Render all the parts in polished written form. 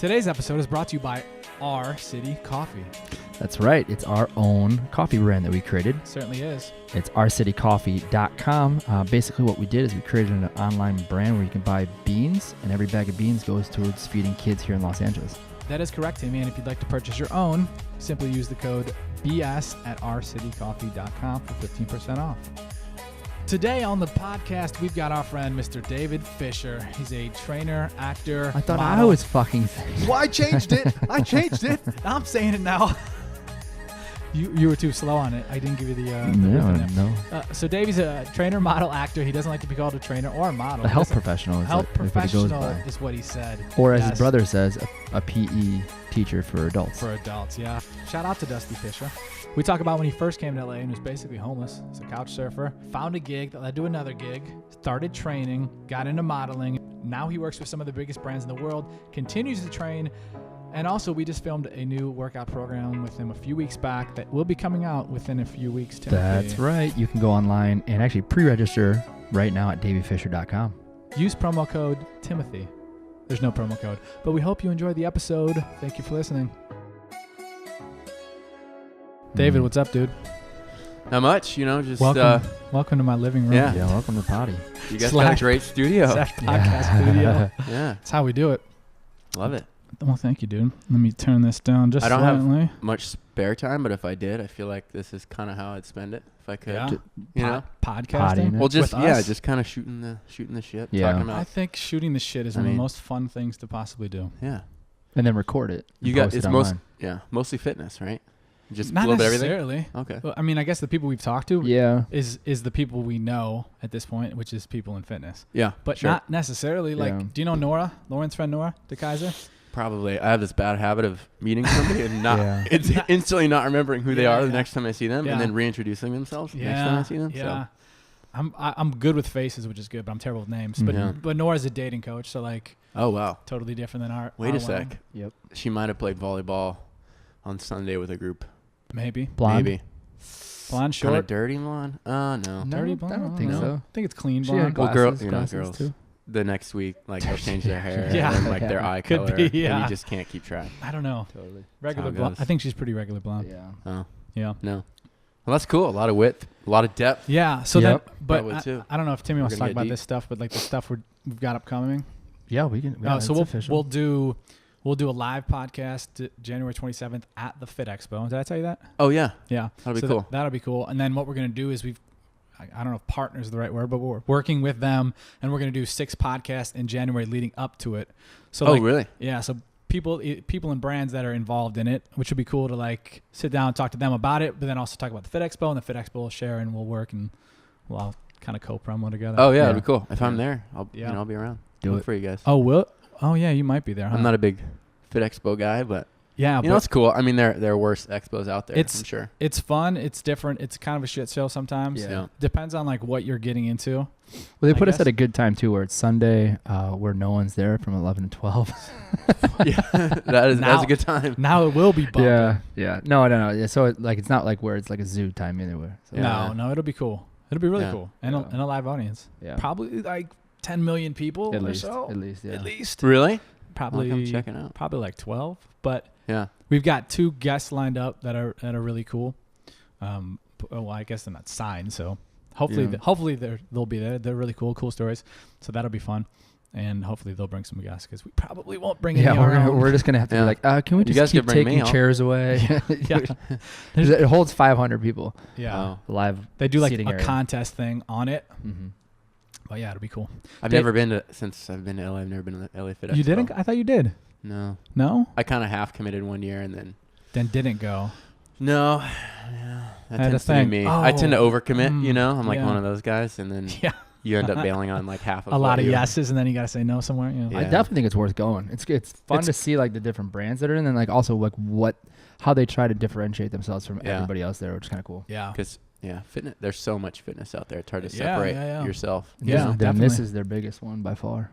Today's episode is brought to you by Our City Coffee. That's right. It's our own coffee brand that we created. It certainly is. It's ourcitycoffee.com. Basically what we did is we created an online brand where you can buy beans, and every bag of beans goes towards feeding kids here in Los Angeles. That is correct, Timmy. And if you'd like to purchase your own, simply use the code BS at ourcitycoffee.com for 15% off. Today on the podcast, we've got our friend, Mr. Davey Fisher. He's a trainer, actor, I thought model. I was fucking saying. Well, I changed it. I'm saying it now. You were too slow on it. I didn't give you the No. So Davey's a trainer, model, actor. He doesn't like to be called a trainer or a model. A health professional. Health professional by. is what he said. Or as his brother says, a PE teacher for adults. For adults, yeah. Shout out to Dusty Fisher. We talk about when he first came to LA and was basically homeless. He's a couch surfer. Found a gig that led to another gig. Started training. Got into modeling. Now he works with some of the biggest brands in the world. Continues to train. And also, we just filmed a new workout program with him a few weeks back that will be coming out within a few weeks, Timothy. That's right. You can go online and actually pre-register right now at daveyfisher.com. Use promo code Timothy. There's no promo code. But we hope you enjoyed the episode. Thank you for listening. David, what's up, dude? Not much, just... Welcome to my living room. Yeah, welcome to the potty. You guys got a great studio. Podcast studio. Yeah. That's how we do it. Love it. Well, thank you, dude. Let me turn this down just slightly. I don't have much spare time, but if I did, I feel like this is kind of how I'd spend it if I could. Yeah. Podcasting. Podcasting. Well, just just kind of shooting the shit. Yeah. Talking about. I think shooting the shit is one of the most fun things to possibly do. Yeah. And then record it. Mostly fitness, right? Just not a little bit of necessarily. Okay. Well, I mean, I guess the people we've talked to is the people we know at this point, which is people in fitness. Yeah. But not necessarily. Like, do you know Nora? Lauren's friend Nora DeKaiser? Probably. I have this bad habit of meeting somebody and it's instantly not remembering who they are the next time I see them, and then reintroducing themselves next time I see them. Yeah. So. I'm good with faces, which is good, but I'm terrible with names. But Nora's a dating coach, so like. Oh wow. Totally different than our. Wait a sec. One. Yep. She might have played volleyball on Sunday with a group. Maybe. Blonde. Maybe. Blonde, short. Kind of dirty blonde. No. Dirty blonde. I don't think so. I think it's clean blonde. Well, girls. Too. The next week, like they'll change their hair and like their eye color, and you just can't keep track. I don't know. Totally. Regular blonde. I think she's pretty regular blonde. Yeah. Oh. Yeah. No. Well, that's cool. A lot of width, a lot of depth. Yeah. So I don't know if Timmy wants to talk about deep. this stuff, but like the stuff we've got upcoming. Yeah, we can. So we'll do a live podcast January 27th at the Fit Expo. Did I tell you that? Oh yeah. Yeah. That'll be cool. That'll be cool. And then what we're gonna do is I don't know if partner is the right word, but we're working with them, and we're going to do 6 podcasts in January leading up to it. So really? Yeah. So people and brands that are involved in it, which would be cool to like sit down and talk to them about it, but then also talk about the Fit Expo, and the Fit Expo will share, and we'll work, and we'll all kind of co-promo together. Oh yeah, it'd be cool. If I'm there, I'll be around. Do it for you guys. Oh yeah, you might be there. Huh? I'm not a big Fit Expo guy, but. Yeah, but it's cool. I mean, there are worse expos out there, I'm sure. It's fun. It's different. It's kind of a shit show sometimes. Yeah. Depends on like what you're getting into. Well, they put us at a good time too, where it's Sunday, where no one's there from 11 to 12. Yeah, that's a good time. Now it will be bumping. Yeah. No. Yeah, so it's not like where it's like a zoo time anywhere. So. No, it'll be cool. It'll be really cool, and a live audience. Yeah. Probably like 10 million people at or least, so. At least, yeah. At least. Really? Probably. I'm checking out. Probably like 12, but. Yeah, we've got 2 guests lined up that are really cool. Well, I guess they're not signed, so hopefully they'll be there. They're really cool stories, so that'll be fun, and hopefully they'll bring some guests because we probably won't bring any. Yeah, we're just gonna have to be like, can we just keep taking chairs away? Yeah, it holds 500 people. Yeah, live. They do like a area. contest thing on it. Mm-hmm. But yeah, it'll be cool. I've never been to since I've been to LA. I've never been to the LA Fit Expo. You didn't? I thought you did. No? I kind of half committed one year and then didn't go. No. Yeah, that tends to be me. I tend to overcommit, I'm like one of those guys, and then you end up bailing on like half of a lot of yeses, and then you got to say no somewhere. I definitely think it's worth going. It's fun to see like the different brands that are in, and like also like how they try to differentiate themselves from everybody else there, which is kind of cool. Yeah. Because fitness. There's so much fitness out there. It's hard to separate yourself. Yeah, definitely. This is their biggest one by far.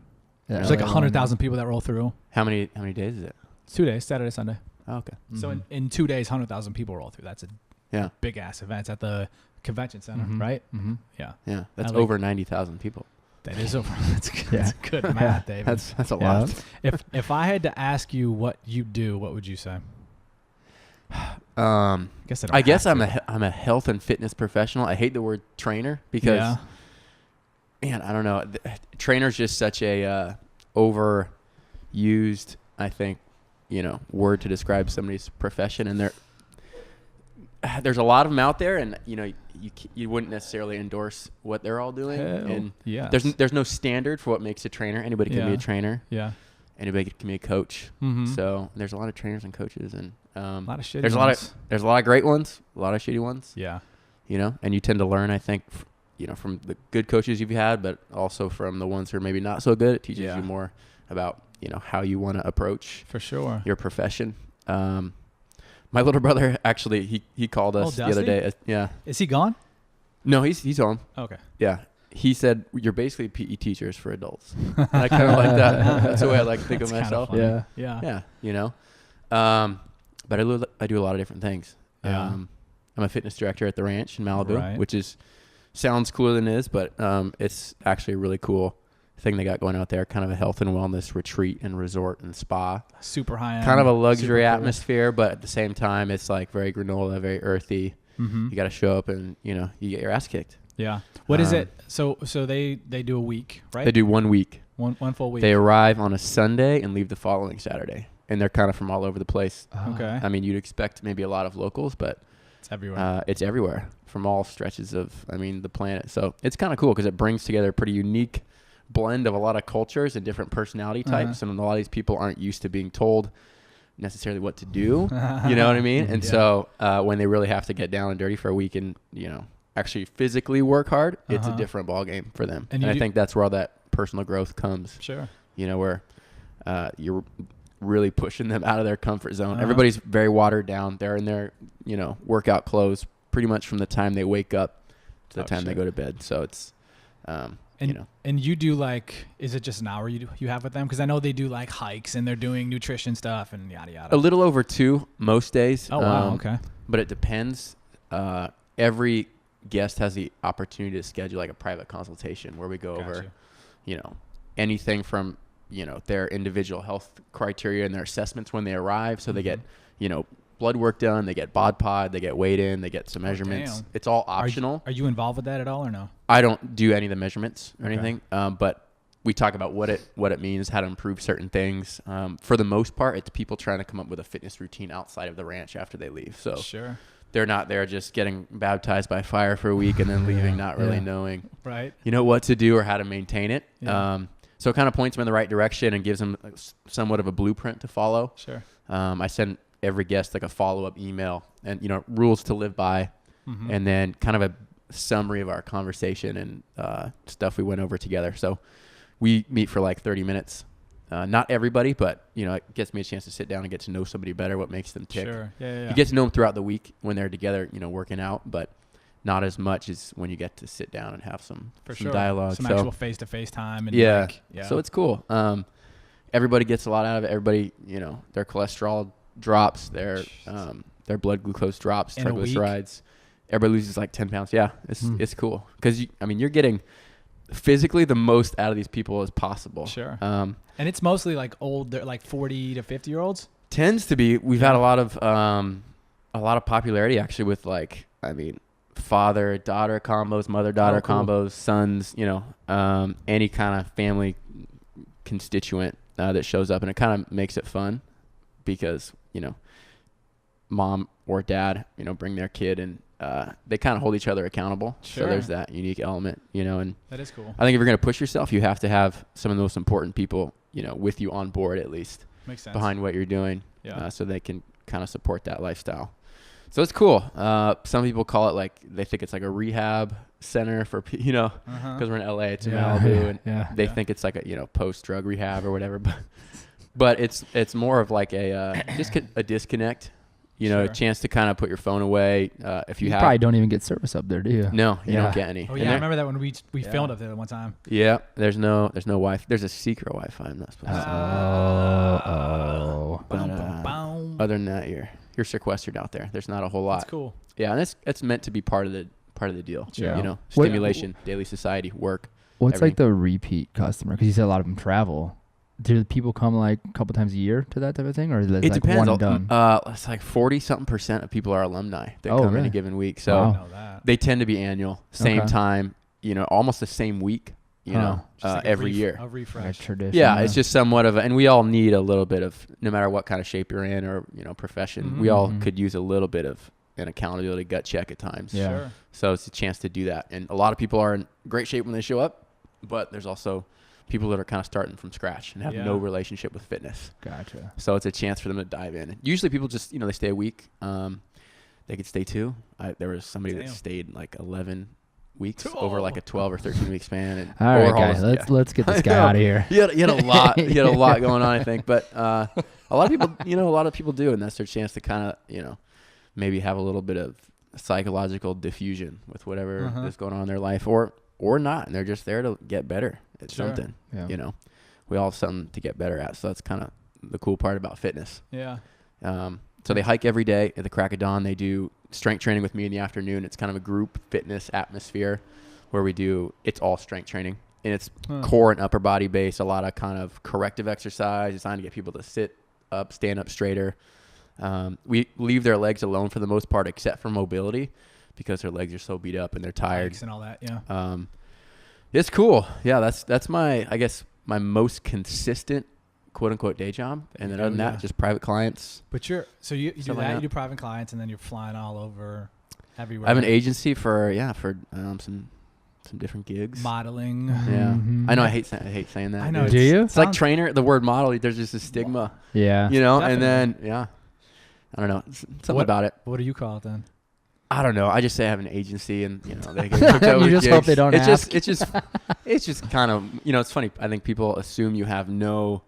Yeah, there's like 100,000 people that roll through. How many days is it? It's 2 days, Saturday, Sunday. Oh, okay. Mm-hmm. So in 2 days, 100,000 people roll through. That's a big ass event. It's at the convention center, right? Mm-hmm. Yeah. Yeah. That's over 90,000 people. That is that's good math, David. That's a lot. If I had to ask you what you do, what would you say? I guess I'm a health and fitness professional. I hate the word trainer because, man, I don't know. Trainer's just such a overused, I think, word to describe somebody's profession. And there's a lot of them out there, and you wouldn't necessarily endorse what they're all doing. And there's no standard for what makes a trainer. Anybody can be a trainer. Yeah. Anybody can be a coach. Mm-hmm. So there's a lot of trainers and coaches, and a lot of shitty there's a lot of great ones, a lot of shitty ones. Yeah. And you tend to learn, I think, from the good coaches you've had, but also from the ones who are maybe not so good. It teaches you more about, how you want to approach for sure your profession. My little brother, actually, he called us the other day. Yeah. Is he gone? No, he's home. Okay. Yeah. He said, you're basically PE teachers for adults. And I kind of like that. That's the way I like to think of myself. Yeah. But I do a lot of different things. Yeah. I'm a fitness director at the ranch in Malibu, which sounds cooler than it is, but it's actually a really cool thing they got going out there. Kind of a health and wellness retreat and resort and spa. Super high end. Kind of a luxury atmosphere, but at the same time, it's like very granola, very earthy. Mm-hmm. You got to show up and, you get your ass kicked. Yeah. What is it? So they do a week, right? They do 1 week. One full week. They arrive on a Sunday and leave the following Saturday. And they're kind of from all over the place. Okay. I mean, you'd expect maybe a lot of locals, but it's everywhere. It's everywhere from all stretches of, the planet. So it's kind of cool because it brings together a pretty unique blend of a lot of cultures and different personality types. And a lot of these people aren't used to being told necessarily what to do. You know what I mean? And so when they really have to get down and dirty for a week and, actually physically work hard, it's a different ballgame for them. And I think that's where all that personal growth comes. Sure. Where you're really pushing them out of their comfort zone. Everybody's very watered down. They're in their, workout clothes pretty much from the time they wake up to the time they go to bed. So it's, And you do is it just an hour you have with them? Because I know they do hikes and they're doing nutrition stuff and yada yada. A little over 2 most days. Oh wow, okay. But it depends. Every guest has the opportunity to schedule a private consultation where we go over, anything from their individual health criteria and their assessments when they arrive. So they get blood work done, they get bod pod, they get weighed in, they get some measurements. Damn. It's all optional. Are you involved with that at all or no? I don't do any of the measurements or anything, but we talk about what it means, how to improve certain things. For the most part, it's people trying to come up with a fitness routine outside of the ranch after they leave. So sure. They're not there just getting baptized by fire for a week and then leaving not really knowing what to do or how to maintain it. Yeah. So it kind of points them in the right direction and gives them somewhat of a blueprint to follow. Sure. I send every guest a follow-up email and, rules to live by, and then kind of a summary of our conversation and stuff we went over together. So we meet for 30 minutes. Not everybody, but, it gets me a chance to sit down and get to know somebody better, what makes them tick. Sure. Yeah. You get to know them throughout the week when they're together, working out, but not as much as when you get to sit down and have some dialogue. Some actual face-to-face time. And yeah. So it's cool. Everybody gets a lot out of it. Everybody, their cholesterol drops, their blood glucose drops, triglycerides. Everybody loses 10 pounds. Yeah, it's cool. Because, you're getting physically the most out of these people as possible. Sure. And it's mostly old, they're 40 to 50-year-olds? Tends to be. We've had a lot of popularity actually with father-daughter combos, mother-daughter combos, sons, any kind of family constituent that shows up. And it kind of makes it fun because, mom or dad, bring their kid and they kind of hold each other accountable. Sure. So there's that unique element, and that is cool. I think if you're going to push yourself, you have to have some of the most important people, with you on board at least. Makes sense. Behind what you're doing. Yeah. So they can kind of support that lifestyle. So it's cool. Some people call it they think it's a rehab center for, because we're in LA, it's in Malibu, and they think it's a, post-drug rehab or whatever. But it's more of a disconnect, a chance to kind of put your phone away. If you probably don't even get service up there, do you? No, you don't get any. Oh yeah, I remember that when we filmed up there one time. Yeah, there's no Wi-Fi. There's a secret Wi-Fi. I'm not supposed to. But other than that, you're sequestered out there. There's not a whole lot. That's cool. Yeah, and it's meant to be part of the deal. Sure. Stimulation, daily society, work. What's like the repeat customer? Because you said a lot of them travel. Do people come like a couple times a year to that type of thing, or is it like depends. one and done? It's like 40-something% of people are alumni that come in really? a given week. So I know that. they tend to be annual, same Okay. time, almost the same week, Just like every year. A Like a refresh. tradition. Yeah, it's just somewhat of and we all need a little bit of, no matter what kind of shape you're in or, profession, we all could use a little bit of an accountability gut check at times. Yeah. Sure. So it's a chance to do that. And a lot of people are in great shape when they show up, but there's also people that are kind of starting from scratch and have no relationship with fitness. Gotcha. So it's a chance for them to dive in. Usually people just, they stay a week. They could stay 2. There was somebody that stayed like 11 weeks over like a 12 or 13 week span. And All right, guys, let's get this guy out of here. He had a lot. He had a lot going on, I think. But a lot of people do, and that's their chance to kind of, maybe have a little bit of psychological diffusion with whatever is going on in their life, or not, and they're just there to get better at something. Yeah. We all have something to get better at, so that's kind of the cool part about fitness. Yeah. So they hike every day at the crack of dawn. They do strength training with me in the afternoon. It's kind of a group fitness atmosphere where it's all strength training, and it's core and upper body based. A lot of kind of corrective exercise designed to get people to sit up, stand up straighter. We leave their legs alone for the most part, except for mobility, because their legs are so beat up and they're tired. And all that. Yeah. It's cool. Yeah. That's my most consistent quote unquote day job. And then other than that, just private clients. But you do that, like you do private clients, and then you're flying all over everywhere. I have an agency for some different gigs. Modeling. Yeah. I know. I hate saying that. I know. Do you? It's like trainer, the word model, there's just a stigma, Yeah. and then, I don't know. Something about it. What do you call it then? I don't know. I just say I have an agency, and they get hooked up You with just gigs. hope they don't ask. It's just kind of it's funny. I think people assume you have no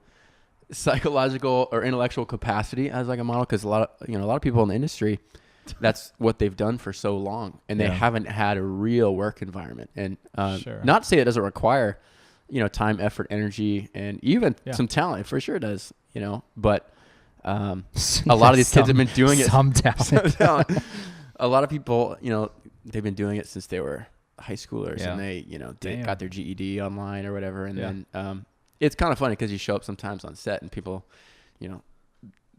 psychological or intellectual capacity as like a model, because a lot of people in the industry, that's what they've done for so long, and they haven't had a real work environment. And not to say it doesn't require time, effort, energy, and even some talent. It for sure does. But a lot of these kids have been doing it. Some talent. A lot of people, they've been doing it since they were high schoolers, and they, they got their GED online or whatever. And then it's kind of funny because you show up sometimes on set and people,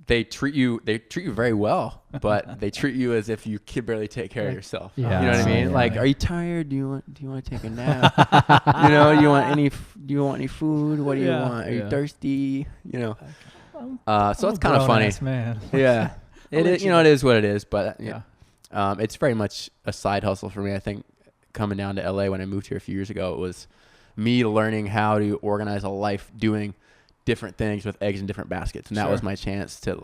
they treat you very well, but they treat you as if you can barely take care of yourself. Yeah. You know what I mean? Yeah. Like, are you tired? Do you want to take a nap? Do you want any food? What do you want? Are you thirsty? So it's kind of funny. Man. Yeah. It is, it is what it is, but it's very much a side hustle for me. I think coming down to LA when I moved here a few years ago, it was me learning how to organize a life doing different things with eggs in different baskets. And that was my chance to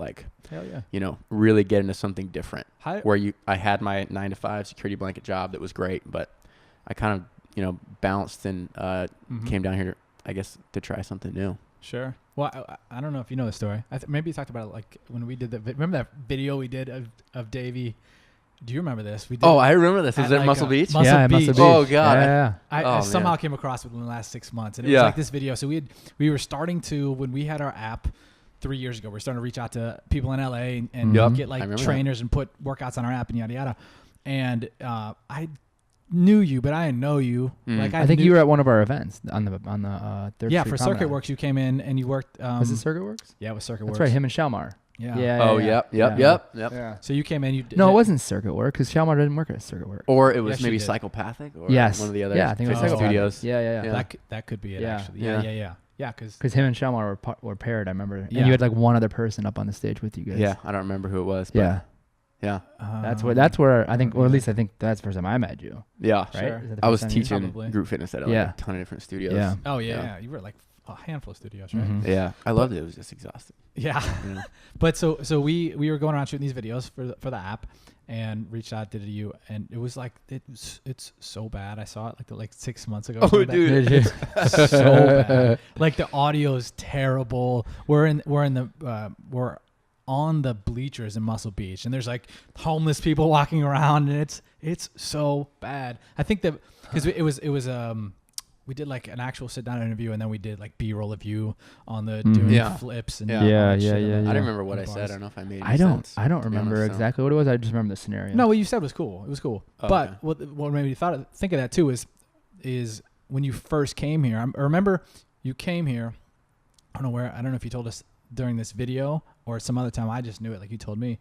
really get into something different, where I had my 9-to-5 security blanket job that was great, but I kind of, bounced and came down here, I guess, to try something new. Sure. Well, I don't know if you know the story. Maybe you talked about it like when we did remember that video we did of Davey? Do you remember this? We did. Oh, I remember this. Was it Muscle Beach? Muscle Beach. Oh God. Yeah. I somehow came across it in the last 6 months, and it was like this video. So we were starting to, when we had our app 3 years ago, we were starting to reach out to people in LA and get like trainers and put workouts on our app and yada yada. And I knew you, but I didn't know you. Like I think you were at one of our events on the Third yeah, Street for Promenade. Circuit Works. You came in and you worked. Was it Circuit Works? Yeah, it was Circuit That's Works. right. Him and Shalmar. Yeah. Oh, yeah. Yep. Yeah. So you came in. No, it wasn't Circuit Work because Shalmar didn't work at Circuit Work. Or it was Yes, maybe you did. Psychopathic, or one of the other I think it was fitness Psychopathic. studios. Yeah. That could be it. Actually. Yeah. Because him and Shalmar were paired, I remember. Yeah. And you had like one other person up on the stage with you guys. Yeah, I don't remember who it was. But yeah. That's where I think, or at least I think that's the first time I met you. Yeah. Right? Sure. Is that the I first was time teaching Probably. group fitness at a ton of different studios. Yeah. Oh yeah. You were like a handful of studios, right? Mhm. Yeah. I loved it. It was just exhausting. Yeah. Yeah. But so we were going around shooting these videos for the app, and reached out to you, and it was like it's so bad. I saw it like 6 months ago. Oh, dude. It's so bad. Like the audio is terrible. We're on the bleachers in Muscle Beach, and there's like homeless people walking around, and it's so bad. I think that because it was we did like an actual sit down interview, and then we did like B-roll of you on the doing flips and all Yeah. that shit. I don't remember what I said. I don't know if I made any sense. I don't remember honest, exactly what it was. I just remember the scenario. No, what you said was cool. It was cool. Oh, but okay. what made me think of that too is when you first came here. I remember you came here. I don't know if you told us during this video or some other time. I just knew it like you told me.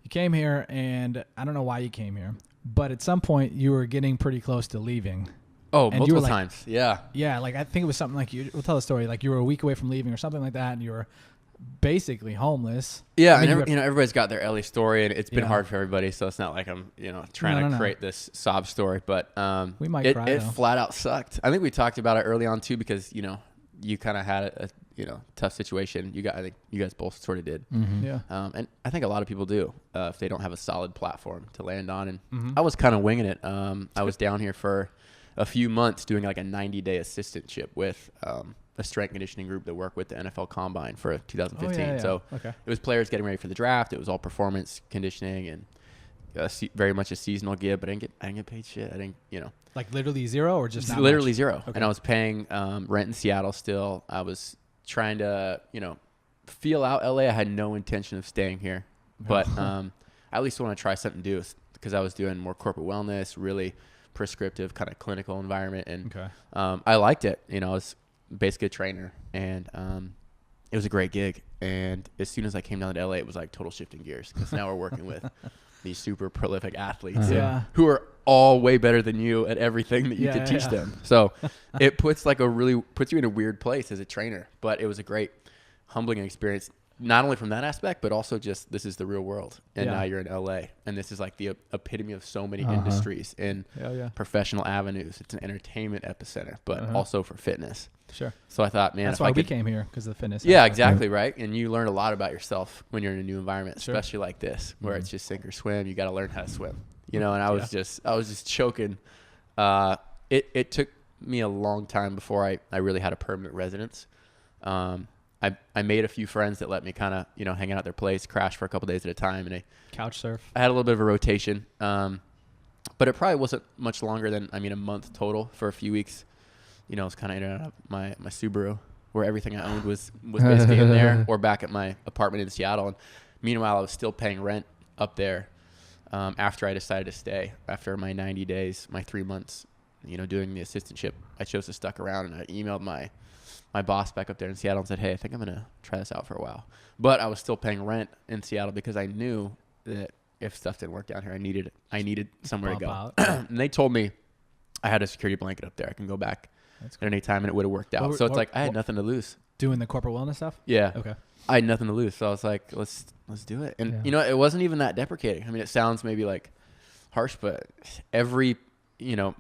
You came here, and I don't know why you came here, but at some point you were getting pretty close to leaving. Oh, and multiple times. Yeah. Yeah, like I think it was something like we'll tell the story. Like you were a week away from leaving or something like that, and you were basically homeless. Yeah, I mean, everybody's got their LA story, and it's been Yeah. hard for everybody. So it's not like I'm, trying to create this sob story, but we might cry. It flat out sucked. I think we talked about it early on too, because you kind of had a tough situation. I think you guys both sort of did. Mm-hmm. Yeah. And I think a lot of people do if they don't have a solid platform to land on. And Mm-hmm. I was kind of winging it. I was down here for a few months doing like a 90-day assistantship with a strength conditioning group that worked with the NFL Combine for 2015. Yeah. So okay. it was players getting ready for the draft. It was all performance conditioning and very much a seasonal gig, but I didn't get paid shit. I didn't, Like literally zero or just not literally much? zero. Okay. And I was paying rent in Seattle still. I was trying to, feel out LA. I had no intention of staying here, but I at least want to try something new, because I was doing more corporate wellness, really prescriptive kind of clinical environment. And Okay. I liked it. I was basically a trainer, and it was a great gig. And as soon as I came down to LA, it was like total shifting gears, because now we're working with these super prolific athletes Yeah. who are all way better than you at everything that you could teach them. So it puts you in a weird place as a trainer, but it was a great humbling experience, not only from that aspect, but also just this is the real world. And now you're in LA, and this is like the epitome of so many industries and professional avenues. It's an entertainment epicenter, but also for fitness. Sure. So I thought, man, that's why we came here, because of the fitness. Yeah, aspect. exactly. Right. And you learn a lot about yourself when you're in a new environment, Sure. especially like this, where it's just sink or swim. You got to learn how to swim, and I was just choking. It took me a long time before I really had a permanent residence. I made a few friends that let me kind of, hang out at their place, crash for a couple days at a time. And Couch surf. I had a little bit of a rotation. But it probably wasn't much longer than, a month total for a few weeks. I was kind of in and out of my Subaru, where everything I owned was basically in there, or back at my apartment in Seattle. And meanwhile, I was still paying rent up there after I decided to stay. After my 90 days, my 3 months, doing the assistantship, I chose to stick around, and I emailed my boss back up there in Seattle and said, hey, I think I'm going to try this out for a while. But I was still paying rent in Seattle, because I knew that if stuff didn't work down here, I needed somewhere to go. And they told me I had a security blanket up there. I can go back at any time, and it would have worked out. So it's like I had nothing to lose. Doing the corporate wellness stuff? Yeah. Okay. I had nothing to lose. So I was like, let's do it. And, it wasn't even that deprecating. I mean, it sounds maybe like harsh, but every,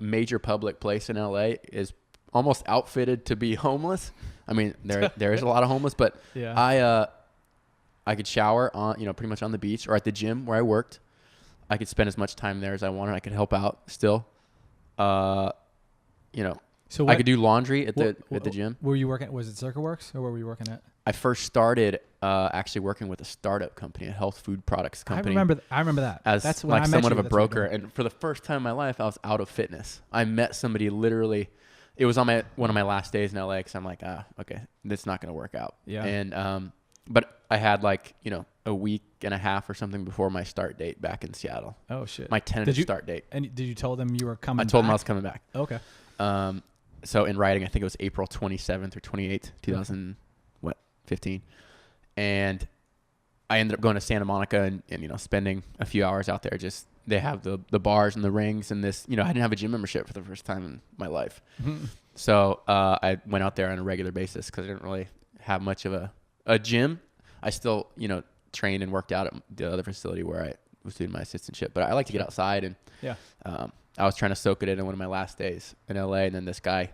major public place in LA is almost outfitted to be homeless. I mean, there is a lot of homeless, but I could shower on, pretty much on the beach or at the gym where I worked. I could spend as much time there as I wanted. I could help out still. So I could do laundry at the gym. Were you working? Was it Circle Works, or where were you working at? I first started actually working with a startup company, a health food products company. I remember that. That's when like somewhat of a broker. And for the first time in my life, I was out of fitness. I met somebody literally. It was on one of my last days in LA, because I'm like, okay, this is not going to work out. Yeah. And but I had like a week and a half or something before my start date back in Seattle. Oh shit. My tentative start date. And did you tell them you were coming? I told them I was coming back. Okay. So in writing, I think it was April 27th or 28th, 2015. And I ended up going to Santa Monica and spending a few hours out there. Just they have the bars and the rings and this. I didn't have a gym membership for the first time in my life. So I went out there on a regular basis, because I didn't really have much of a gym. I still, trained and worked out at the other facility where I was doing my assistantship. But I like to get outside, and I was trying to soak it in one of my last days in LA. And then this guy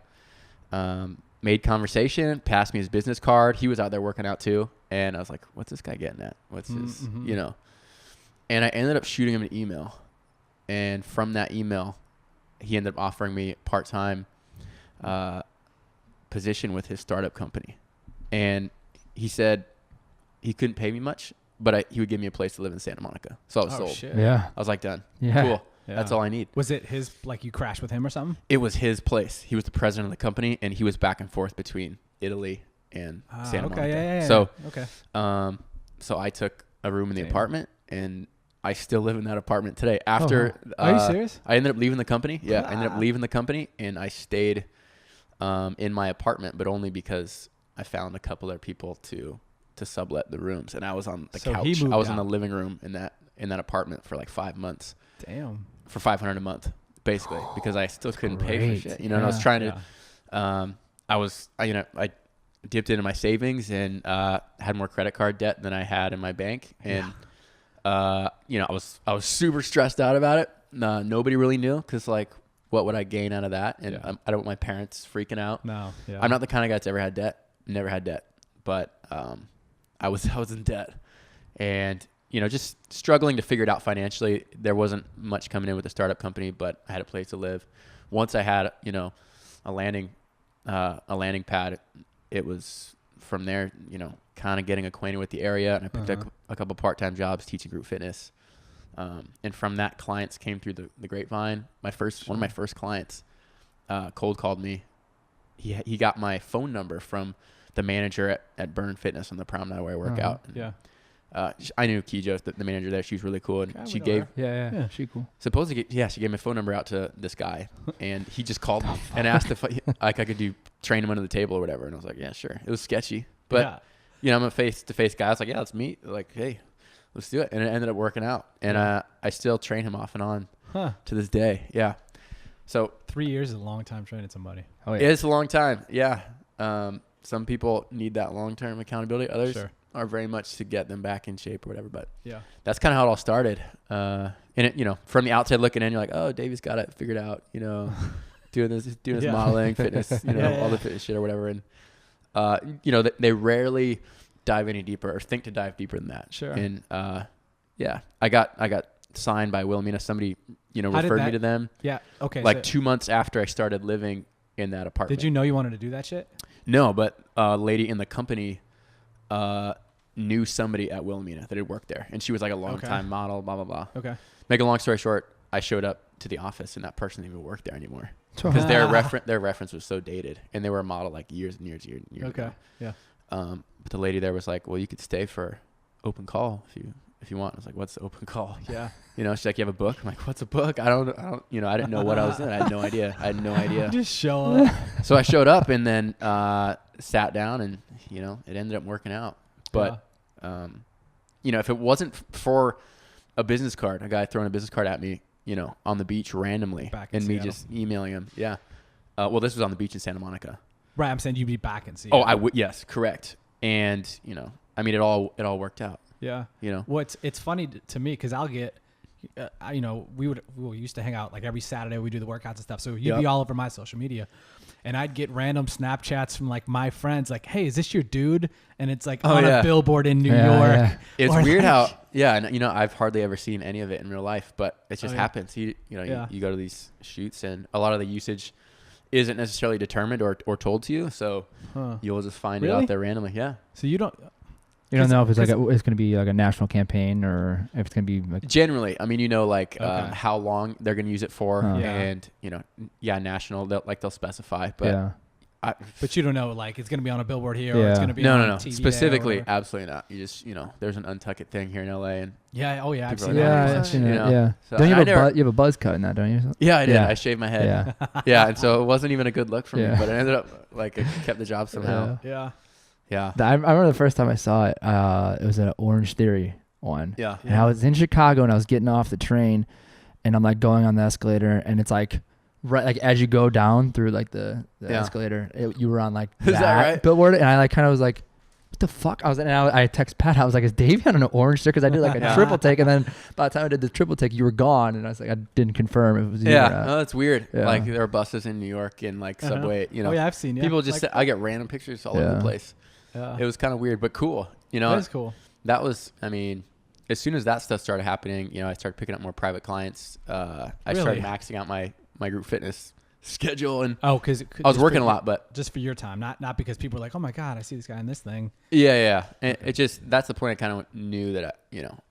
made conversation, passed me his business card. He was out there working out too. And I was like, what's this guy getting at? What's his, And I ended up shooting him an email. And from that email, he ended up offering me a part-time position with his startup company. And he said he couldn't pay me much, but he would give me a place to live in Santa Monica. So I was sold. Shit. Yeah. I was like, done. Yeah. Cool. Yeah. That's all I need. Was it his, like you crashed with him or something? It was his place. He was the president of the company, and he was back and forth between Italy and Santa Monica. Yeah. So, okay. So I took a room in the apartment, and I still live in that apartment today. After, are you serious? I ended up leaving the company. Yeah, I ended up leaving the company, and I stayed in my apartment, but only because I found a couple other people to sublet the rooms, and I was on the couch. I was in the living room in that apartment for like 5 months. Damn. For $500 a month, basically, because I still couldn't pay for shit. You know, and I was trying to. I dipped into my savings and had more credit card debt than I had in my bank, and I was super stressed out about it. Nobody really knew, because like, what would I gain out of that? And I don't want my parents freaking out. No, yeah. I'm not the kind of guy that's ever had debt. Never had debt, but I was in debt, and just struggling to figure it out financially. There wasn't much coming in with the startup company, but I had a place to live. Once I had a landing pad, it was from there, kind of getting acquainted with the area, and I picked up a couple part-time jobs teaching group fitness. And from that, clients came through the grapevine. One of my first clients cold called me. He got my phone number from the manager at Burn Fitness on the promenade where I work out. Yeah. I knew Kijo, the manager there. She was really cool, and she gave. Yeah, she cool. Supposedly, she gave my phone number out to this guy, and he just called me and asked if I could train him under the table or whatever. And I was like, yeah, sure. It was sketchy, but I'm a face-to-face guy. I was like, yeah, let's meet. Like, hey, let's do it. And it ended up working out, and I still train him off and on to this day. Yeah. So 3 years is a long time training somebody. Oh yeah, it's a long time. Yeah. Some people need that long-term accountability. Others are very much to get them back in shape or whatever. But that's kind of how it all started. And it, from the outside looking in, you're like, oh, Davey's got it figured out. Doing this modeling, fitness, all the fitness shit or whatever. And they rarely dive any deeper or think to dive deeper than that. Sure. And I got signed by Wilhelmina. Somebody referred me to them. Yeah. Okay. Like 2 months after I started living in that apartment. Did you know you wanted to do that shit? No, but a lady in the company knew somebody at Wilhelmina that had worked there, and she was like a long-time model, blah, blah, blah. Okay. Make a long story short, I showed up to the office, and that person didn't even work there anymore because their reference was so dated, and they were a model like years and years ago. Okay, yeah. But the lady there was like, well, you could stay for open call if you want. I was like, what's the open call? Yeah. She's like, you have a book? I'm like, what's a book? I don't, I didn't know what I was doing. I had no idea. Just show up. So I showed up and then sat down, and, it ended up working out. But, if it wasn't for a business card, a guy throwing a business card at me, on the beach randomly, and me just emailing him. Yeah. Well, this was on the beach in Santa Monica. Right. I'm saying you'd be back and see. Oh, I would. Yes, correct. And, it all worked out. Yeah. Well, it's funny to me because I'll get, we used to hang out like every Saturday. We do the workouts and stuff. So you'd be all over my social media, and I'd get random Snapchats from like my friends, like, "Hey, is this your dude?" And it's like on a billboard in New York. Yeah. It's weird how, and I've hardly ever seen any of it in real life, but it just happens. You go to these shoots, and a lot of the usage isn't necessarily determined or told to you, so you'll just find it out there randomly. Yeah. So you don't. You don't know if it's it's going to be like a national campaign or if it's going to be like generally. I mean, how long they're going to use it for, and national. They'll specify, but but you don't know like it's going to be on a billboard here or it's going to be on TV specifically. Absolutely not. You just there's an Untuck It thing here in LA, and I've seen that. So don't you have a buzz cut in that, don't you? Yeah, I did. I shaved my head. Yeah, and so it wasn't even a good look for me, but it ended up like I kept the job somehow. Yeah. I remember the first time I saw it, it was an Orange Theory one. Yeah. And I was in Chicago and I was getting off the train and I'm like going on the escalator and it's like right like as you go down through like the escalator, you were on like that billboard and I like kind of was like, what the fuck? I text Pat, I was like, is Davey on an orange sticker? Because I did like a triple take and then by the time I did the triple take, you were gone and I was like, I didn't confirm it was you. Oh, that's weird. Yeah. Like there are buses in New York and like subway, Oh yeah, I've seen people just I get random pictures all over the place. Yeah. It was kind of weird, but cool. That is cool. That was, as soon as that stuff started happening, I started picking up more private clients. I started maxing out my group fitness schedule, and because I was working a lot, but just for your time, not because people were like, oh my God, I see this guy in this thing. Yeah. And it just, that's the point I kind of knew that,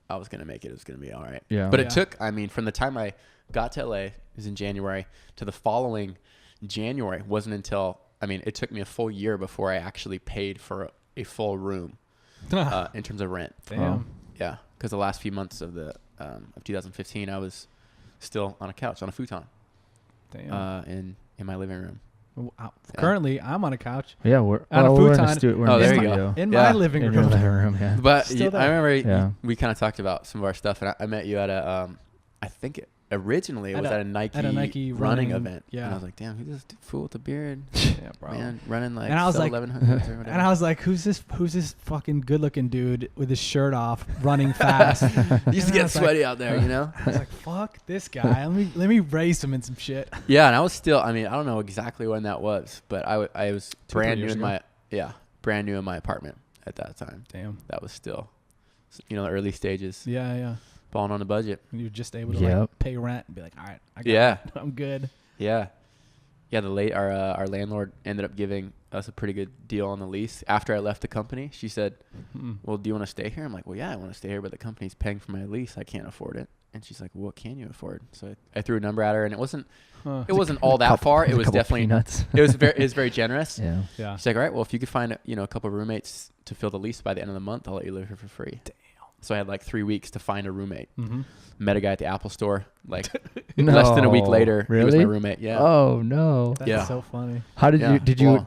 I was going to make it. It was going to be all right. Yeah. But it took, from the time I got to LA, it was in January, to the following January, wasn't until, it took me a full year before I actually paid for a full room in terms of rent. Damn. Yeah, because the last few months of 2015, I was still on a couch, on a futon. Damn. In my living room. Currently, I'm on a couch. Yeah, we're on a futon. There you go. In my living room. In your living room, yeah. But I remember we kind of talked about some of our stuff, and I met you at a, I think originally it was at a Nike running event. Yeah. And I was like, damn, who's this fool with the beard? Yeah, bro. Man, running like and I was like, 1100 or whatever. And I was like, who's this fucking good looking dude with his shirt off running fast? Used to get sweaty out there, you know? I was like, fuck this guy. Let me race him in some shit. Yeah, and I was still, I mean, I don't know exactly when that was, but I was brand new in my apartment at that time. Damn. That was still, the early stages. Yeah. Balling on the budget. And you're just able to pay rent and be like, all right, I got it. I'm good. Yeah. Yeah, our landlord ended up giving us a pretty good deal on the lease. After I left the company, she said, well, do you want to stay here? I'm like, well, yeah, I want to stay here, but the company's paying for my lease. I can't afford it. And she's like, well, what can you afford? So I threw a number at her, and it wasn't all that far. It was definitely nuts. It was very generous. Yeah. She's like, all right, well, if you could find a couple of roommates to fill the lease by the end of the month, I'll let you live here for free. Damn. So I had like 3 weeks to find a roommate. Mm-hmm. Met a guy at the Apple store. Like less than a week later, he was my roommate. Yeah. Oh no. That's so funny. How did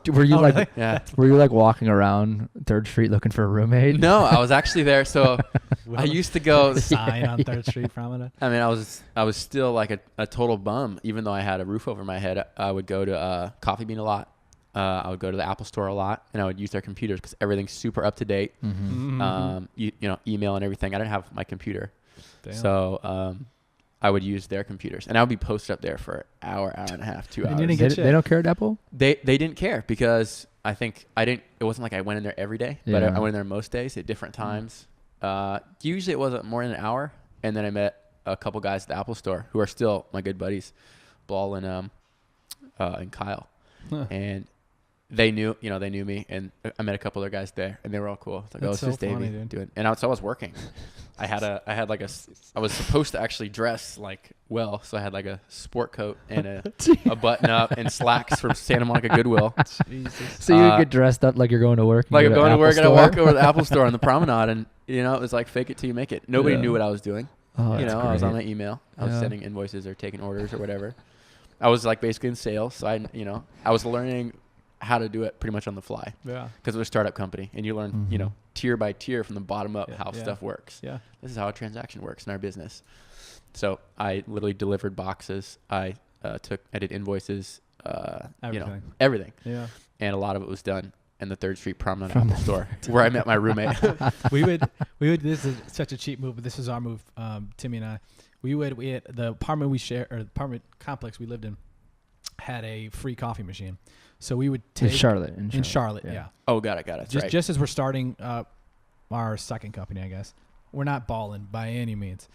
were you like walking around 3rd Street looking for a roommate? No, I was actually there. So I used to go sign on 3rd Street promenade. I mean, I was still like a total bum, even though I had a roof over my head. I would go to Coffee Bean a lot. I would go to the Apple store a lot, and I would use their computers because everything's super up to date. Mm-hmm. Email and everything. I didn't have my computer. Damn. So I would use their computers, and I would be posted up there for an hour and a half, 2 hours. They don't care at Apple? They didn't care because I think it wasn't like I went in there every day, but I went in there most days at different times. Usually it wasn't more than an hour, and then I met a couple guys at the Apple store who are still my good buddies, Ball and Kyle. Huh. And they knew me, and I met a couple other guys there, and they were all cool. It's like, it's just Davey doing. And I was working. I was supposed to actually dress like well, so I had like a sport coat and a button up and slacks from Santa Monica Goodwill. Jesus. So you get dressed up like you're going to work. Like I'm going to work, and I walk over to the Apple store on the promenade, and it was like fake it till you make it. Nobody knew what I was doing. Oh, I was on my email. I was sending invoices or taking orders or whatever. I was like basically in sales, so I was learning how to do it pretty much on the fly. Yeah. Because it was a startup company, and you learn, tier by tier from the bottom up how stuff works. Yeah. This is how a transaction works in our business. So I literally delivered boxes. I did invoices. Everything. Yeah. And a lot of it was done in the 3rd Street Promenade Apple store, where I met my roommate. we would. This is such a cheap move, but this was our move. Timmy and I. We had the apartment we share, or the apartment complex we lived in, had a free coffee machine. So we would take in Charlotte, yeah. Oh, got it. Just as we're starting our second company, I guess. We're not balling by any means.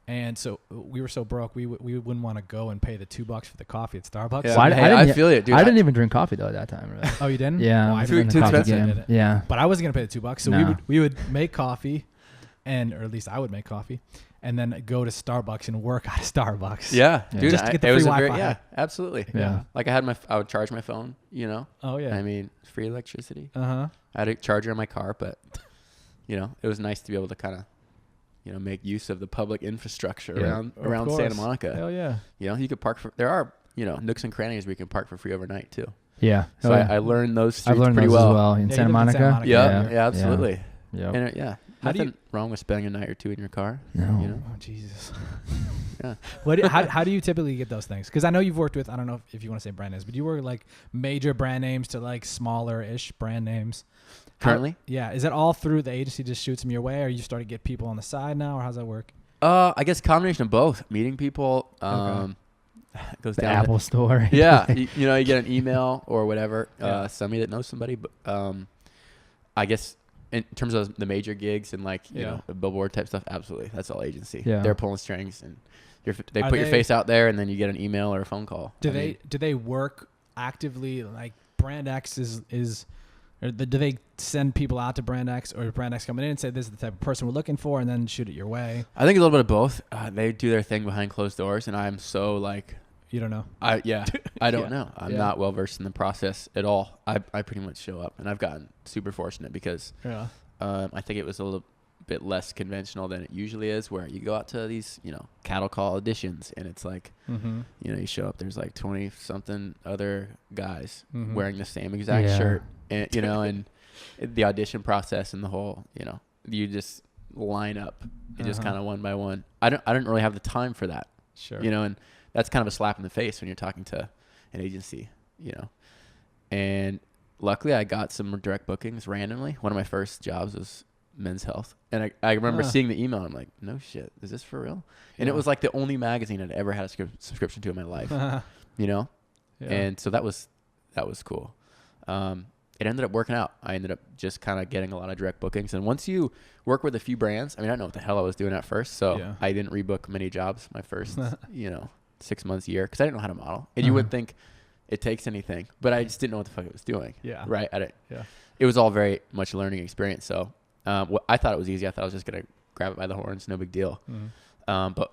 And so we were so broke, we wouldn't want to go and pay the $2 for the coffee at Starbucks. Yeah. I feel it, dude. I didn't even drink coffee though at that time. Really. Oh, you didn't? Yeah. Well, too expensive. Yeah. But I wasn't gonna pay the $2, so we would make coffee, or at least I would make coffee, and then go to Starbucks and work out of Starbucks. Yeah, dude. Just to get the free Wi-Fi. Yeah, absolutely. Yeah. Like I would charge my phone. Oh yeah. I mean, free electricity. I had a charger in my car, but it was nice to be able to kind of make use of the public infrastructure around Santa Monica. Hell yeah. You could park there are nooks and crannies where you can park for free overnight too. Yeah. So I learned those streets pretty those well. As well in Santa Monica. Yeah, absolutely. Yeah. And nothing wrong with spending a night or two in your car. No. Oh Jesus. Yeah. How do you typically get those things? Because I know you've worked with, I don't know if you want to say brand names, but you work like major brand names to like smaller-ish brand names. Currently? Is it all through the agency just shoots them your way, or you start to get people on the side now, or how's that work? I guess a combination of both. Meeting people. Goes the down Apple store. Yeah. you get an email or whatever. Somebody that knows somebody. But I guess in terms of the major gigs and like, the Billboard type stuff, absolutely. That's all agency. Yeah. They're pulling strings, and they put your face out there, and then you get an email or a phone call. Do they work actively, like Brand X or do they send people out to Brand X, or Brand X coming in and say this is the type of person we're looking for, and then shoot it your way? I think a little bit of both. They do their thing behind closed doors, and I'm so like, you don't know. I don't know. I'm not well versed in the process at all. I pretty much show up, and I've gotten super fortunate because I think it was a little bit less conventional than it usually is, where you go out to these, cattle call auditions, and it's like, you show up, there's like 20 something other guys wearing the same exact shirt, and, and the audition process and the whole, you just line up and just kind of one by one. I didn't really have the time for that. Sure. And that's kind of a slap in the face when you're talking to an agency, and luckily I got some direct bookings randomly. One of my first jobs was Men's Health, and I remember seeing the email. I'm like, no shit, is this for real? And it was like the only magazine I'd ever had a subscription to in my life, and so that was cool. It ended up working out. I ended up just kind of getting a lot of direct bookings, and once you work with a few brands, I mean, I don't know what the hell I was doing at first, so I didn't rebook many jobs my first 6 months, year, because I didn't know how to model, and you would think it takes anything, but I just didn't know what the fuck it was doing. Right. It was all very much a learning experience. So I thought it was easy. I thought I was just going to grab it by the horns. No big deal. But,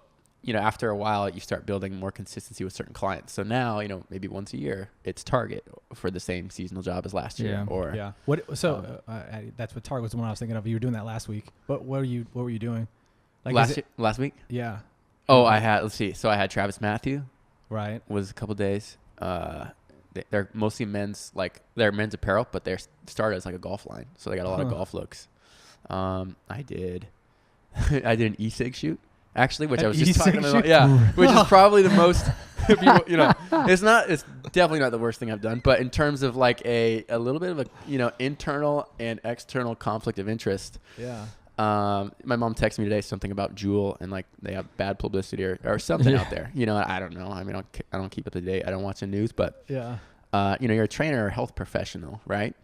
after a while, you start building more consistency with certain clients. So now, maybe once a year, it's Target for the same seasonal job as last year. That's what Target was the one I was thinking of. You were doing that last week. What were you doing? Like last week? Yeah. Oh, let's see. So I had Travis Matthew. Right. Was a couple days. They're mostly men's, they're men's apparel, but they're started as like a golf line. So they got a lot of golf looks. I did an e-cig shoot, actually, which I was just talking about. Yeah. Which is probably the most, it's definitely not the worst thing I've done, but in terms of like a little bit of a, internal and external conflict of interest. Yeah. My mom texted me today something about Jewel and like they have bad publicity or something out there. I don't know. I mean, I don't keep up to date. I don't watch the news, but you're a trainer or a health professional, right?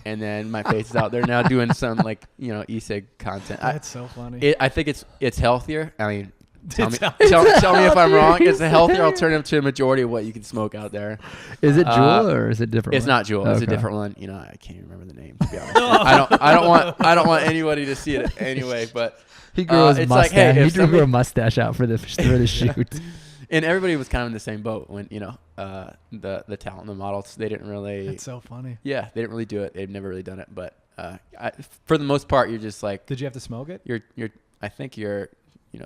And then my face is out there now doing some e-cig content. That's so funny. I think it's healthier. I mean, tell me if I'm wrong. It's a healthier alternative to a majority of what you can smoke out there. Is it Jewel or is it different? It's not Jewel. Okay. It's a different one. I can't even remember the name, to be honest. I don't want anybody to see it anyway. But he grew his mustache. He grew a mustache out for the shoot. And everybody was kind of in the same boat when the talent, the models, they didn't really. That's so funny. Yeah, they didn't really do it. They've never really done it. But for the most part, you're just like. Did you have to smoke it? I think you're.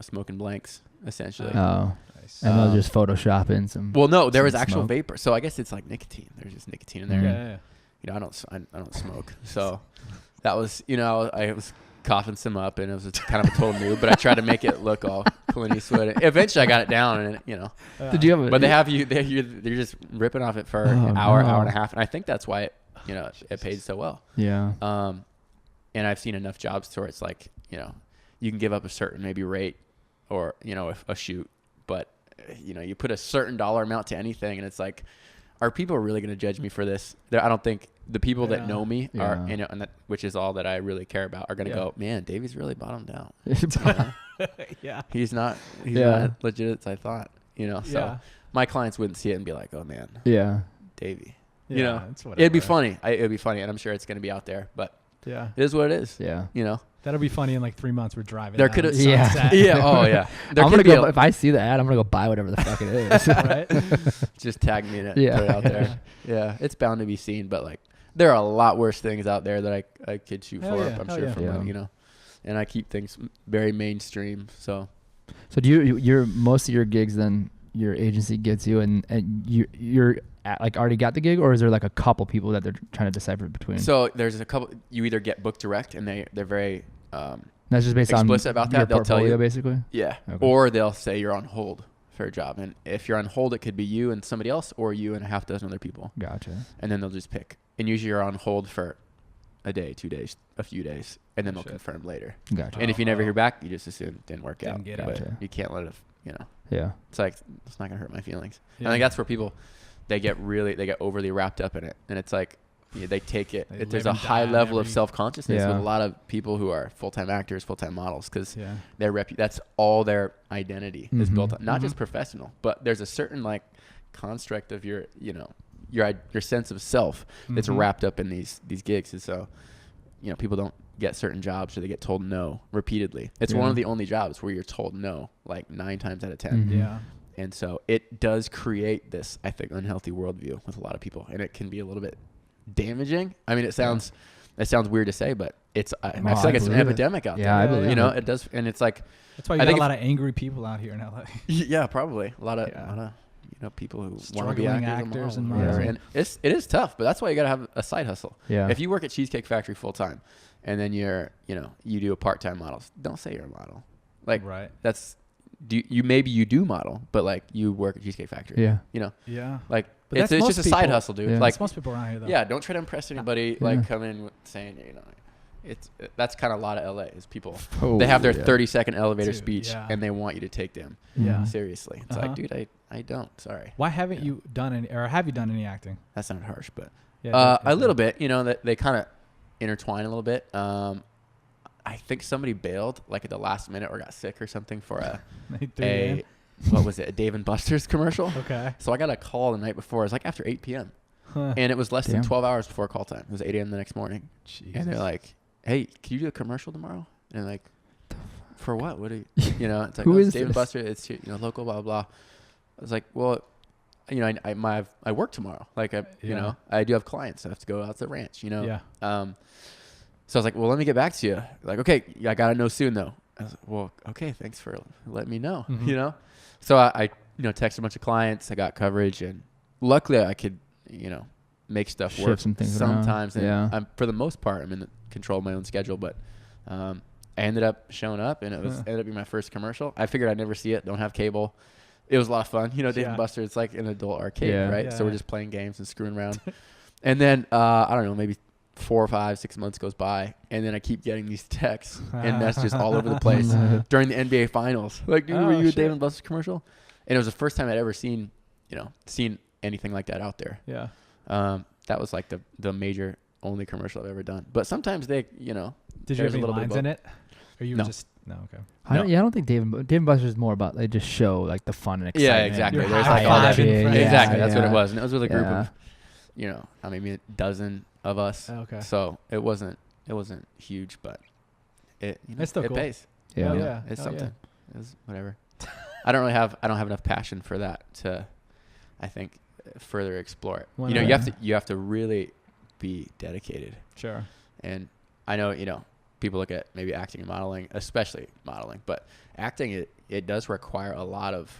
Smoking blanks, essentially. Oh, nice. And they'll just photoshopping some. Well, no, there was actual vapor, so I guess it's like nicotine. There's just nicotine in there. Yeah. I don't smoke, so that was, I was coughing some up, and it was kind of a total noob, but I tried to make it look all Clint Eastwood. Eventually, I got it down, and Did you have? But they're just ripping off it for an hour and a half, and I think that's why it paid so well. Yeah. And I've seen enough jobs to where it's like you can give up a certain maybe rate or, a shoot, but, you put a certain dollar amount to anything and it's like, are people really going to judge me for this? I don't think the people that know me are, and that, which is all that I really care about, are going to go, man, Davey's really bottomed out. Yeah. He's not legit as I thought, so my clients wouldn't see it and be like, oh man, Davey, it'd be funny. It'd be funny. And I'm sure it's going to be out there, but it is what it is. Yeah. That'll be funny in like 3 months. We're driving. There could have, Oh yeah. I'm gonna go if I see the ad. I'm gonna go buy whatever the fuck it is. Right? Just tag me in it. Put it out there. Yeah, it's bound to be seen. But like, there are a lot worse things out there that I could shoot for. I'm sure from and I keep things very mainstream. So do you're most of your gigs then your agency gets you and you're like already got the gig, or is there like a couple people that they're trying to decipher between? So there's a couple. You either get booked direct, and they're very that's just based explicit on about that. They'll tell you basically. Yeah, or they'll say you're on hold for a job, and if you're on hold, it could be you and somebody else, or you and a half dozen other people. Gotcha. And then they'll just pick, and usually you're on hold for a day, 2 days, a few days, and then they'll confirm later. Gotcha. And if you never hear back, you just assume it didn't work out. Gotcha. You can't let it. Yeah. It's like it's not gonna hurt my feelings. Yeah. I think that's where people. They get overly wrapped up in it, and it's like they take it. There's a high level of self-consciousness with a lot of people who are full-time actors, full-time models, because that's all their identity is built on, not just professional, but there's a certain like construct of your sense of self that's wrapped up in these gigs, and so people don't get certain jobs or they get told no repeatedly. It's one of the only jobs where you're told no like 9 times out of 10. Yeah. And so it does create this, I think, unhealthy worldview with a lot of people. And it can be a little bit damaging. I mean, it sounds It sounds weird to say, but I feel like it's an epidemic out there. Yeah, I believe it. It does, and it's like that's why you got a lot of angry people out here in LA. Yeah, probably a lot of people who want to be actors and and it is tough, but that's why you got to have a side hustle. Yeah. If you work at Cheesecake Factory full time, and then you do a part-time model, don't say you're a model. Like that's you do model, but like you work at Cheesecake Factory. Yeah. Yeah. Like but it's just a side hustle, dude. Yeah. Like that's most people around here though. Yeah, don't try to impress anybody. Like come in with saying that's kind of a lot of LA is people. They have their 30-second elevator speech and they want you to take them seriously. It's like, dude, I don't. Sorry. Why haven't you done any, or have you done any acting? That sounded harsh, but a little bit. That they kind of intertwine a little bit. I think somebody bailed like at the last minute or got sick or something for a what was it? A Dave & Buster's commercial. Okay. So I got a call the night before. It was like after 8 p.m. And it was less than 12 hours before call time. It was 8 a.m. the next morning. Jesus. And they're like, "Hey, can you do a commercial tomorrow?" And like, "For what? What do you?" It's like, Who is Dave & Buster. It's local, blah blah. I was like, "Well, I work tomorrow. Like I do have clients. I have to go out to the ranch. Yeah. So I was like, well, let me get back to you. Like, okay, I gotta know soon though. I was like, well, okay, thanks for letting me know. So I texted a bunch of clients. I got coverage, and luckily I could make stuff Shift work some things sometimes. around. And for the most part, I'm in control of my own schedule. But I ended up showing up, and it ended up being my first commercial. I figured I'd never see it. Don't have cable. It was a lot of fun. Dave & Buster. It's like an adult arcade, right? So we're just playing games and screwing around. And then I don't know, maybe 4 or 5, 6 months goes by, and then I keep getting these texts and messages all over the place during the NBA finals. Like, dude, were you a Dave & Buster's commercial? And it was the first time I'd ever seen anything like that out there. Yeah. That was like the major only commercial I've ever done. But sometimes they, Did you have any lines in it? Or you were just no, okay. I don't think Dave & Buster's more about they just show like the fun and excitement. Yeah, exactly. There's like exactly. That's what it was. And it was with a group of maybe a dozen of us. Okay. So it wasn't huge, but it still cool. pays. Yeah. It's something. It was whatever. I don't have enough passion for that to, I think, further explore it. You have to really be dedicated. Sure. And I know, people look at maybe acting and modeling, especially modeling, but acting it does require a lot of,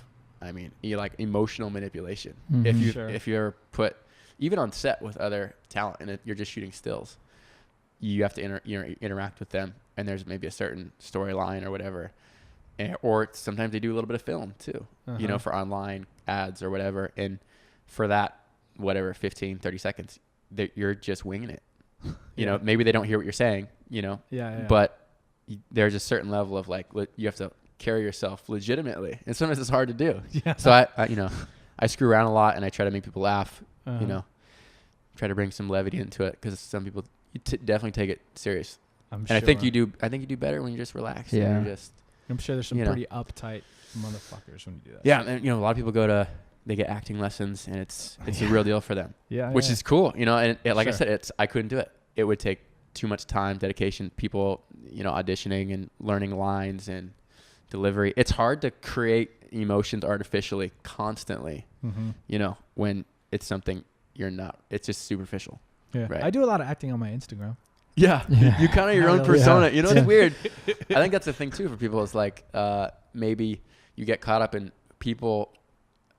like emotional manipulation. Mm-hmm. If you're put even on set with other talent and you're just shooting stills, you have to interact with them, and there's maybe a certain storyline or whatever, or sometimes they do a little bit of film too, for online ads or whatever, and for that 15-30 seconds you're just winging it. Maybe they don't hear what you're saying, but there's a certain level of like you have to carry yourself legitimately, and sometimes it's hard to do. So I screw around a lot, and I try to make people laugh. Try to bring some levity into it, because some people definitely take it serious. Sure. I think you do better when you're just relaxed. Yeah. And you're just, I'm sure there's some pretty uptight motherfuckers when you do that. Yeah, and a lot of people they get acting lessons, and it's a real deal for them. Which is cool. And like I said, I couldn't do it. It would take too much time, dedication, people, auditioning and learning lines and delivery. It's hard to create emotions artificially constantly. When it's something you're not. It's just superficial. Yeah. Right? I do a lot of acting on my Instagram. Yeah. You kind of your own persona. It's weird. I think that's the thing too for people is like maybe you get caught up in people,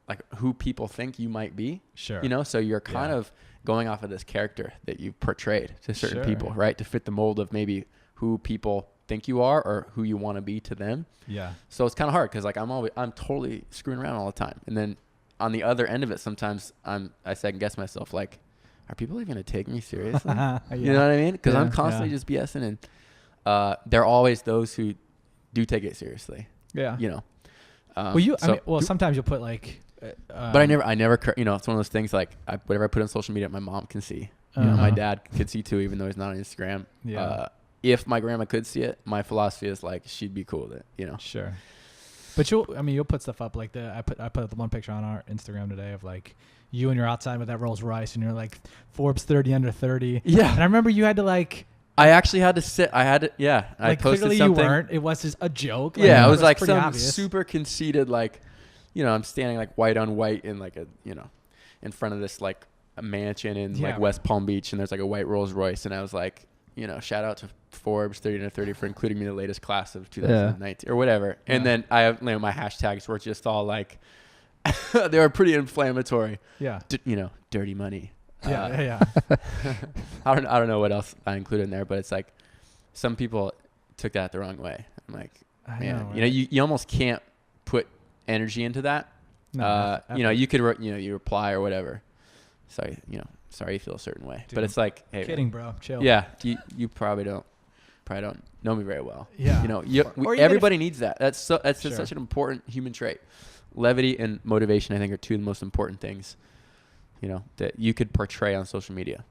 like who people think you might be. Sure. So you're kind of going off of this character that you've portrayed to certain people, right? To fit the mold of maybe who people think you are or who you want to be to them. Yeah. So it's kind of hard because like I'm totally screwing around all the time, and then on the other end of it, sometimes I second guess myself, like, are people even gonna take me seriously? You know what I mean? Because I'm constantly just BSing, and there are always those who do take it seriously. Yeah. Well, sometimes you'll put like. But I never. It's one of those things like whatever I put on social media, my mom can see. My dad could see too, even though he's not on Instagram. Yeah. If my grandma could see it, my philosophy is like she'd be cool with it. Sure. But you'll put stuff up like I put the one picture on our Instagram today of like you and you're outside with that Rolls Royce and you're like Forbes 30 under 30. Yeah. And I remember you had to like. I actually had to sit. I posted clearly something. You weren't. It was just a joke. Yeah, it was like some obvious. super conceited like, I'm standing like white on white in like in front of this like a mansion in like West Palm Beach, and there's like a white Rolls Royce, and I was like, shout out to Forbes 30 under 30 for including me in the latest class of 2019 or whatever. Yeah. And then I have, my hashtags were just all like, they were pretty inflammatory. Yeah. Dirty money. Yeah. I don't know what else I included in there, but it's like some people took that the wrong way. I'm like, man, right? You almost can't put energy into that. No, you could, you reply or whatever. Sorry you feel a certain way. Dude, but it's like, hey, kidding, bro. Chill. Yeah. You probably don't know me very well. Yeah. Everybody needs that. That's such an important human trait. Levity and motivation, I think, are two of the most important things, that you could portray on social media.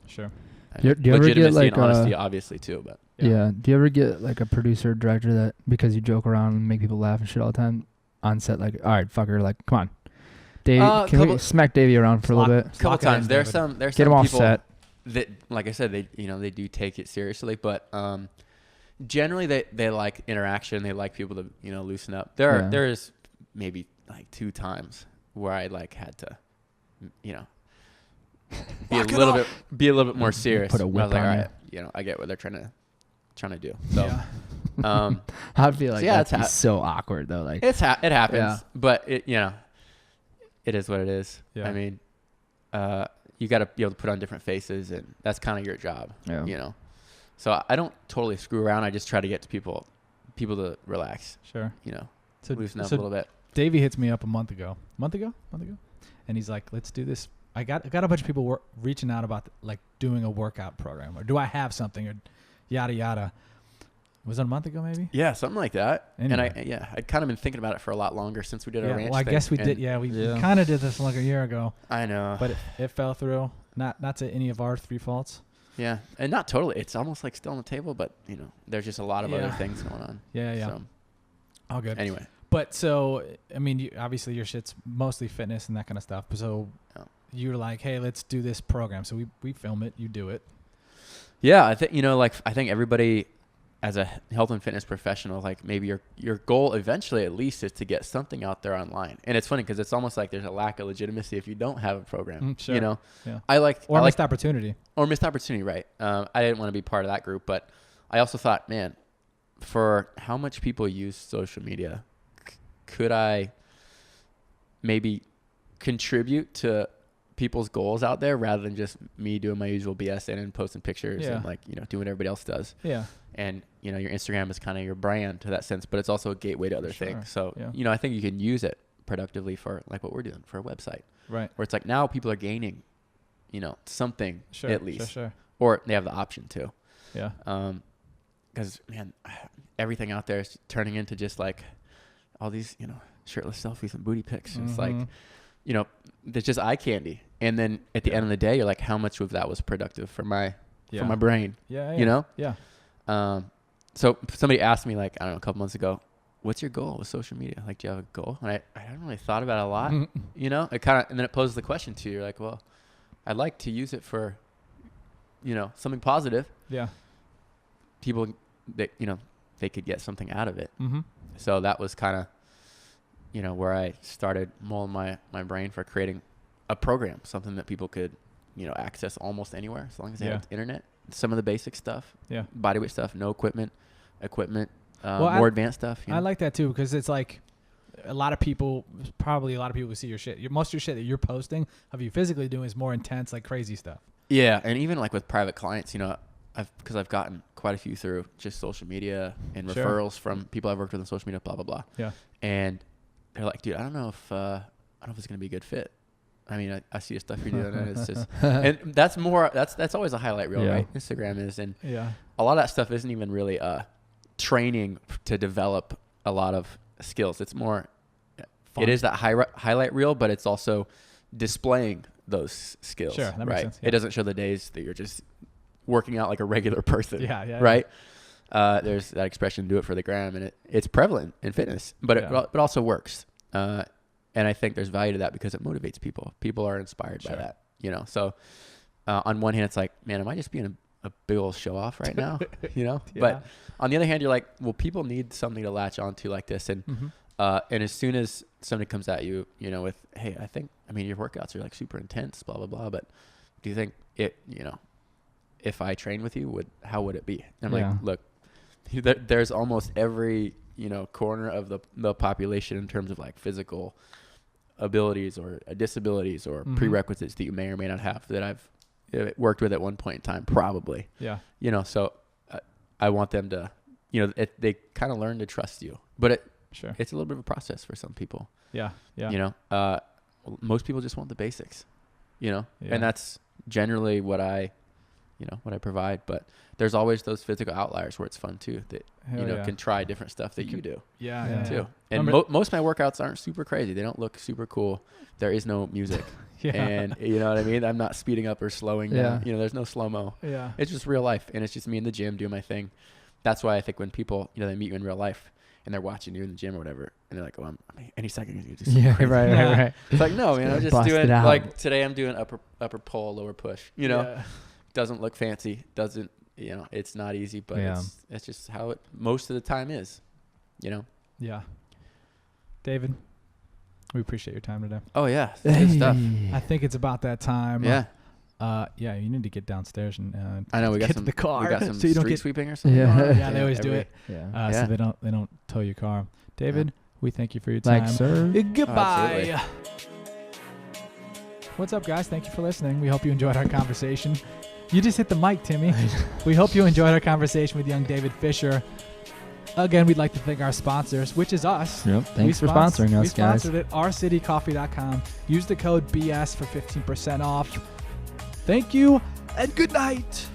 Sure. Do you ever get like and honesty, obviously, too, but yeah. Do you ever get like a producer or director that, because you joke around and make people laugh and shit all the time on set, like, all right, fucker, like, come on, Dave, can we smack Davey around for a little bit? A couple times. There's some get him off people set that, like I said, they do take it seriously, but generally they like interaction. They like people to loosen up. There's maybe like 2 times where I like had to, be a little bit more serious. Put a whip I was like, on all right, I get what they're trying to do. So, I feel like yeah, that's so awkward though. Like it happens, but it is what it is. Yeah. I mean, you got to be able to put on different faces, and that's kind of your job. Yeah. So I don't totally screw around. I just try to get to people to relax. Sure. So loosen up a little bit. Davey hits me up a month ago, and he's like, "Let's do this." I got a bunch of people reaching out about like doing a workout program, or do I have something, or yada yada. Was it a month ago, maybe? Yeah, something like that. Anyway. And I'd kind of been thinking about it for a lot longer since we did our ranch Well, I thing. guess we did. Yeah, we kind of did this like a year ago. I know, but it fell through. Not to any of our 3 faults. Yeah, and not totally. It's almost like still on the table, but there's just a lot of other things going on. Yeah. So, all good. Anyway, but so I mean, obviously your shit's mostly fitness and that kind of stuff. So you're like, hey, let's do this program. So we film it. You do it. Yeah, I think I think everybody, as a health and fitness professional, like maybe your goal eventually at least is to get something out there online. And it's funny because it's almost like there's a lack of legitimacy if you don't have a program. Sure. Yeah. Missed opportunity. Or missed opportunity, right? I didn't want to be part of that group, but I also thought, man, for how much people use social media, could I maybe contribute to people's goals out there rather than just me doing my usual BS and posting pictures and doing what everybody else does. Yeah. And your Instagram is kind of your brand to that sense, but it's also a gateway to other things. So I think you can use it productively for like what we're doing for a website, right? Where it's like now people are gaining, something at least, or they have the option to. Yeah. Because man, everything out there is turning into just like all these shirtless selfies and booty pics. Mm-hmm. It's like there's just eye candy. And then at the end of the day, you're like, how much of that was productive for my brain? Yeah. Yeah. So somebody asked me like, I don't know, a couple months ago, what's your goal with social media? Like, do you have a goal? And I haven't really thought about it a lot, it kind of, and then it poses the question to you. You're like, well, I'd like to use it for, something positive. Yeah. People that, they could get something out of it. Mm-hmm. So that was kind of, where I started molding my brain for creating a program, something that people could, access almost anywhere as long as they have internet. Some of the basic stuff, bodyweight stuff, no equipment, more advanced stuff. I like that too because it's like a lot of people who see your shit. Most of your shit that you're posting of you physically doing is more intense, like crazy stuff. Yeah, and even like with private clients, I've gotten quite a few through just social media and referrals from people I've worked with on social media, blah blah blah. Yeah, and they're like, dude, I don't know if it's gonna be a good fit. I mean, I see the stuff you're doing, and it's just, and that's always a highlight reel, right? Instagram is, and a lot of that stuff isn't even really training to develop a lot of skills. It's more, it is that highlight reel, but it's also displaying those skills. Sure, that makes sense. It doesn't show the days that you're just working out like a regular person. Yeah. Right. There's that expression, do it for the gram, and it's prevalent in fitness, but it also works. And I think there's value to that because it motivates people. People are inspired by that, So on one hand, it's like, man, am I just being a big old show off right now? But on the other hand, you're like, well, people need something to latch onto like this. And and as soon as somebody comes at you, with, hey, I mean, your workouts are like super intense, blah, blah, blah. But do you think if I train with you, how would it be? And I'm like, look, there's almost every, corner of the population in terms of like physical abilities or disabilities or prerequisites that you may or may not have that I've worked with at one point in time, probably. Yeah. So I want them to, they kind of learn to trust you, but it's a little bit of a process for some people. Yeah. Yeah. Most people just want the basics, and that's generally what I provide, but there's always those physical outliers where it's fun too, that, can try different stuff that you do. Yeah. Too. And most of my workouts aren't super crazy. They don't look super cool. There is no music. And you know what I mean? I'm not speeding up or slowing down. There's no slow-mo. Yeah. It's just real life. And it's just me in the gym doing my thing. That's why I think when people, they meet you in real life and they're watching you in the gym or whatever, and they're like, oh, any second you just right. It's like, no, man, I'm just doing, like today I'm doing upper pull, lower push, Doesn't look fancy, doesn't, it's not easy, but it's just how it most of the time is, Yeah. David, we appreciate your time today. Oh yeah. Good stuff. I think it's about that time. Yeah. You need to get downstairs and I know we got some the car. We got some so you don't street sweeping or something. Yeah, they always do it. Yeah. So they don't tow your car. David, we thank you for your time. Thanks, sir. Goodbye. What's up, guys? Thank you for listening. We hope you enjoyed our conversation. You just hit the mic, Timmy. We hope you enjoyed our conversation with young David Fisher. Again, we'd like to thank our sponsors, which is us. Yep. Thanks for sponsoring us, guys. We sponsored it, ourcitycoffee.com. Use the code BS for 15% off. Thank you, and good night.